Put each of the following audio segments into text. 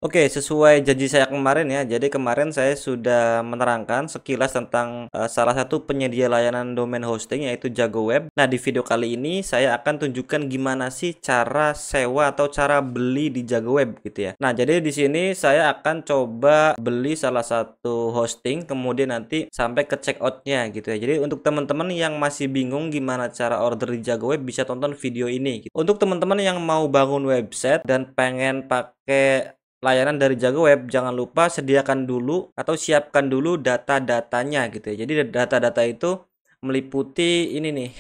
Oke, sesuai janji saya kemarin ya. Jadi kemarin saya sudah menerangkan sekilas tentang salah satu penyedia layanan domain hosting yaitu Jago Web. Nah, di video kali ini saya akan tunjukkan gimana sih cara sewa atau cara beli di Jago Web gitu ya. Nah, jadi di sini saya akan coba beli salah satu hosting, kemudian nanti sampai ke checkoutnya gitu ya. Jadi untuk teman-teman yang masih bingung gimana cara order di Jago Web bisa tonton video ini gitu. Untuk teman-teman yang mau bangun website dan pengen pakai layanan dari Jago Web, jangan lupa sediakan dulu atau siapkan dulu data-datanya gitu ya. Jadi data-data itu meliputi ini nih,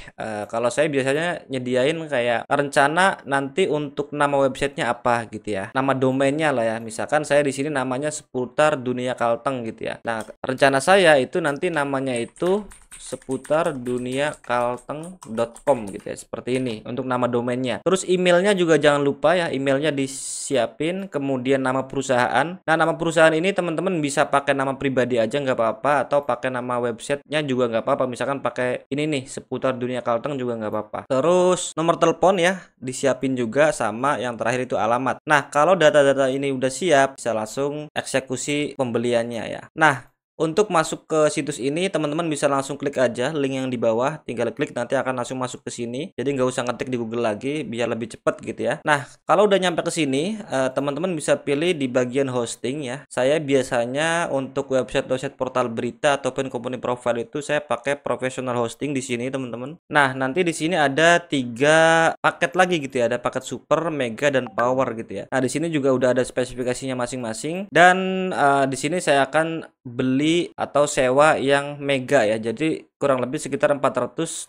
kalau saya biasanya nyediain kayak rencana nanti untuk nama websitenya apa gitu ya, nama domainnya lah ya. Misalkan saya di sini namanya seputar dunia Kalteng gitu ya. Nah, rencana saya itu nanti namanya itu seputar duniakalteng.com gitu ya, seperti ini untuk nama domainnya. Terus emailnya juga jangan lupa ya, emailnya disiapin, kemudian nama perusahaan. Nah, nama perusahaan ini teman-teman bisa pakai nama pribadi aja nggak apa-apa, atau pakai nama websitenya juga nggak apa-apa. Misalkan pakai ini nih, seputar dunia Kalteng juga nggak apa-apa. Terus nomor telepon ya disiapin juga, sama yang terakhir itu alamat. Nah, kalau data-data ini udah siap, bisa langsung eksekusi pembeliannya ya. Nah, untuk masuk ke situs ini, teman-teman bisa langsung klik aja link yang di bawah, tinggal klik nanti akan langsung masuk ke sini. Jadi nggak usah ngetik di Google lagi, biar lebih cepat gitu ya. Nah, kalau udah nyampe ke sini, teman-teman bisa pilih di bagian hosting ya. Saya biasanya untuk website portal berita ataupun company profile itu saya pakai professional hosting di sini, teman-teman. Nah, nanti di sini ada 3 paket lagi gitu ya, ada paket super, mega, dan power gitu ya. Nah, di sini juga udah ada spesifikasinya masing-masing, dan di sini saya akan beli atau sewa yang mega ya. Jadi kurang lebih sekitar 480.000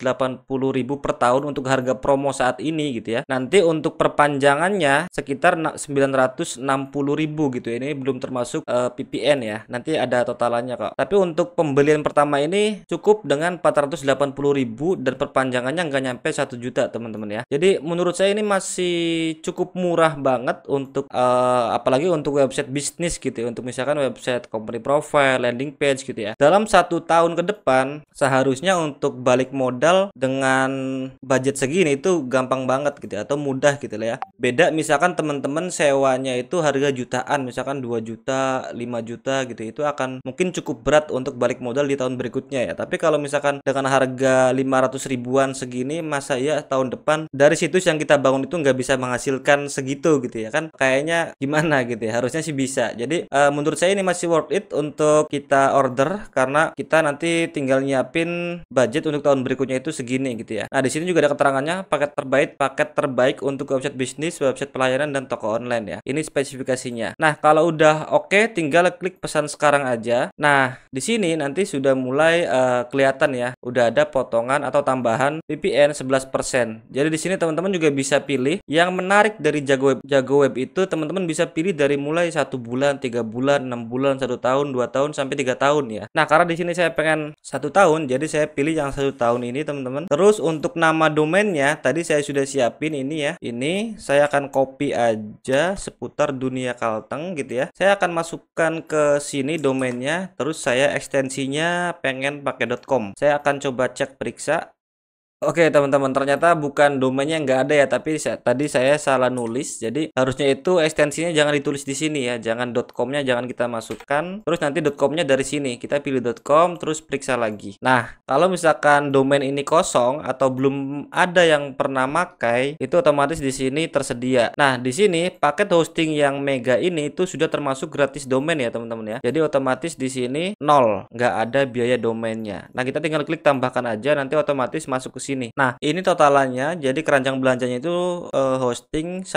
per tahun untuk harga promo saat ini gitu ya. Nanti untuk perpanjangannya sekitar 960.000 gitu ya. Ini belum termasuk VPN ya. Nanti ada totalannya kok. Tapi untuk pembelian pertama ini cukup dengan 480.000 dan perpanjangannya nggak nyampe 1 juta teman-teman ya. Jadi menurut saya ini masih cukup murah banget untuk apalagi untuk website bisnis gitu ya. Untuk misalkan website company profile, landing page gitu ya. Dalam 1 tahun ke depan seharusnya untuk balik modal dengan budget segini itu gampang banget gitu ya, atau mudah gitu lah ya. Beda misalkan teman-teman sewanya itu harga jutaan, misalkan 2 juta, 5 juta gitu, itu akan mungkin cukup berat untuk balik modal di tahun berikutnya ya. Tapi kalau misalkan dengan harga 500 ribuan segini, masa ya tahun depan dari situs yang kita bangun itu nggak bisa menghasilkan segitu gitu ya kan, kayaknya gimana gitu ya. Harusnya sih bisa. Jadi menurut saya ini masih worth it untuk kita order, karena kita nanti tinggal nyiapin budget untuk tahun berikutnya itu segini gitu ya. Nah, di sini juga ada keterangannya paket terbaik untuk website bisnis, website pelayanan, dan toko online ya. Ini spesifikasinya. Nah, kalau udah oke, tinggal klik pesan sekarang aja. Nah, di sini nanti sudah mulai kelihatan ya, udah ada potongan atau tambahan VPN 11%. Jadi di sini teman-teman juga bisa pilih. Yang menarik dari Jago Web itu teman-teman bisa pilih dari mulai 1 bulan, 3 bulan, 6 bulan, 1 tahun, 2 tahun, sampai 3 tahun ya. Nah, karena di sini saya pengen 1 tahun, jadi saya pilih yang 1 tahun ini teman-teman. Terus untuk nama domainnya tadi saya sudah siapin ini ya. Ini saya akan copy aja, seputar dunia Kalteng gitu ya. Saya akan masukkan ke sini domainnya, terus saya ekstensinya pengen pakai .com. Saya akan coba cek periksa. Oke teman-teman, ternyata bukan domainnya nggak ada ya, tapi tadi saya salah nulis. Jadi harusnya itu ekstensinya jangan ditulis di sini ya, jangan .com-nya jangan kita masukkan. Terus nanti .com-nya dari sini kita pilih .com, terus periksa lagi. Nah, kalau misalkan domain ini kosong atau belum ada yang pernah makai, itu otomatis di sini tersedia. Nah, di sini paket hosting yang mega ini itu sudah termasuk gratis domain ya teman-teman ya. Jadi otomatis di sini nol, nggak ada biaya domainnya. Nah, kita tinggal klik tambahkan aja, nanti otomatis masuk ke sini. Nah, ini totalannya. Jadi keranjang belanjanya itu hosting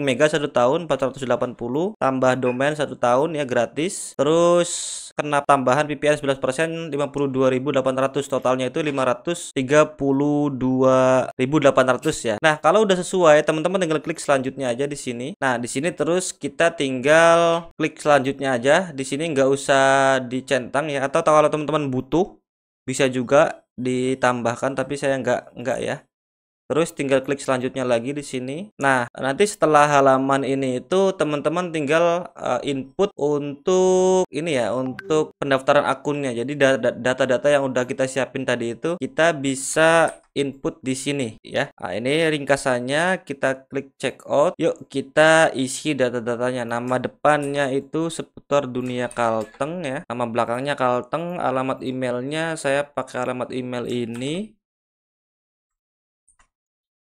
mega 1 tahun 480, tambah domain 1 tahun ya gratis. Terus kena tambahan VPN 11%, 52.800, totalnya itu 532.800 ya. Nah, kalau udah sesuai, teman-teman tinggal klik selanjutnya aja di sini. Nah, di sini terus kita tinggal klik selanjutnya aja. Di sini nggak usah dicentang ya, atau kalau teman-teman butuh bisa juga ditambahkan, tapi saya nggak ya. Terus tinggal klik selanjutnya lagi di sini. Nah, nanti setelah halaman ini itu teman-teman tinggal input untuk ini ya, untuk pendaftaran akunnya. Jadi data-data yang udah kita siapin tadi itu kita bisa input di sini ya. Nah, ini ringkasannya, kita klik check out. Yuk kita isi data-datanya. Nama depannya itu seputar dunia Kalteng ya. Nama belakangnya Kalteng, alamat emailnya saya pakai alamat email ini.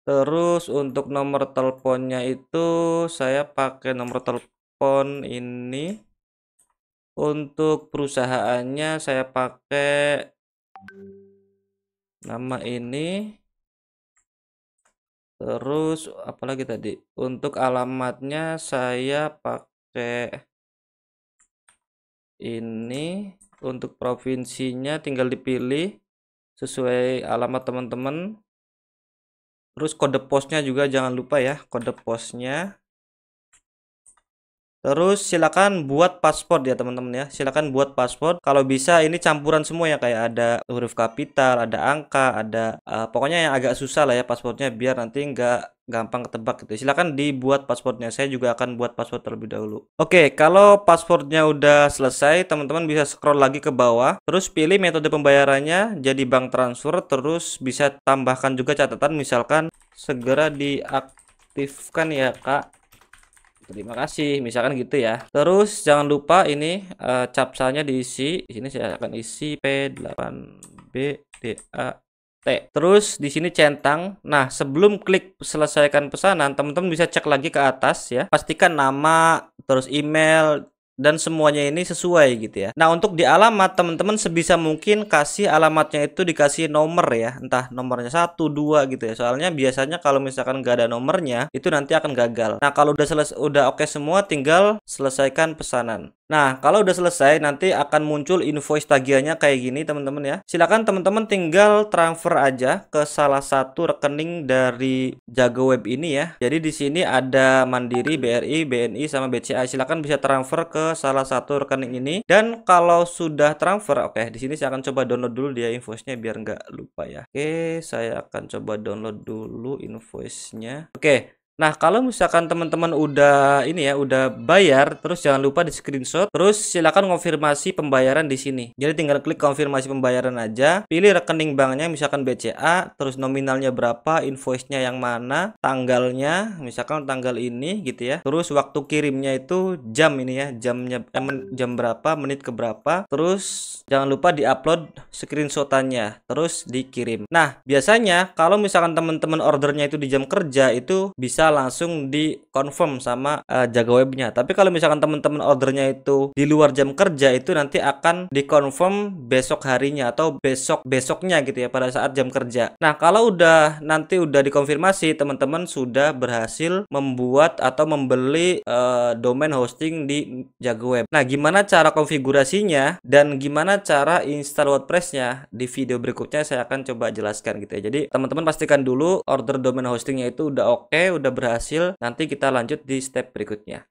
Terus untuk nomor teleponnya itu saya pakai nomor telepon ini. Untuk perusahaannya saya pakai nama ini. Terus apalagi tadi? Untuk alamatnya saya pakai ini. Untuk provinsinya tinggal dipilih sesuai alamat teman-teman. Terus kode posnya juga jangan lupa ya, kode posnya. Terus silakan buat paspor ya teman-teman ya. Silakan buat paspor. Kalau bisa ini campuran semua ya, kayak ada huruf kapital, ada angka, ada pokoknya yang agak susah lah ya paspornya, biar nanti nggak gampang ketebak gitu. Silakan dibuat paspornya. Saya juga akan buat paspor terlebih dahulu. Oke, kalau paspornya udah selesai, teman-teman bisa scroll lagi ke bawah. Terus pilih metode pembayarannya jadi bank transfer. Terus bisa tambahkan juga catatan, misalkan segera diaktifkan ya Kak. Terima kasih, misalkan gitu ya. Terus jangan lupa ini captchanya diisi. Di sini saya akan isi P8BDAT. Terus di sini centang. Nah, sebelum klik selesaikan pesanan, teman-teman bisa cek lagi ke atas ya. Pastikan nama, terus email, dan semuanya ini sesuai gitu ya. Nah, untuk di alamat teman-teman sebisa mungkin kasih alamatnya itu dikasih nomor ya, entah nomornya 1, 2 gitu ya. Soalnya biasanya kalau misalkan nggak ada nomornya itu nanti akan gagal. Nah, kalau udah oke semua, tinggal selesaikan pesanan. Nah, kalau udah selesai nanti akan muncul invoice tagihannya kayak gini teman-teman ya. Silakan teman-teman tinggal transfer aja ke salah satu rekening dari Jago Web ini ya. Jadi di sini ada Mandiri, BRI, BNI sama BCA. Silakan bisa transfer ke salah satu rekening ini. Dan kalau sudah transfer, oke, di sini saya akan coba download dulu dia invoice-nya biar nggak lupa ya. Oke, saya akan coba download dulu invoice-nya. Oke. Nah, kalau misalkan teman-teman udah ini ya, udah bayar, terus jangan lupa di screenshot, terus silakan konfirmasi pembayaran di sini. Jadi tinggal klik konfirmasi pembayaran aja, pilih rekening banknya, misalkan BCA, terus nominalnya berapa, invoice-nya yang mana, tanggalnya, misalkan tanggal ini gitu ya. Terus waktu kirimnya itu jam ini ya, jam berapa, menit ke berapa. Terus jangan lupa di-upload screenshotannya, terus dikirim. Nah, biasanya kalau misalkan teman-teman ordernya itu di jam kerja, itu bisa langsung di confirm sama Jago Webnya. Tapi kalau misalkan teman-teman ordernya itu di luar jam kerja, itu nanti akan di confirm besok harinya atau besoknya gitu ya, pada saat jam kerja. Nah, kalau nanti udah dikonfirmasi, teman-teman sudah berhasil membuat atau membeli domain hosting di Jago Web. Nah, gimana cara konfigurasinya dan gimana cara install WordPress-nya, di video berikutnya saya akan coba jelaskan gitu ya. Jadi teman-teman pastikan dulu order domain hostingnya itu udah oke, udah berhasil. Nanti kita lanjut di step berikutnya.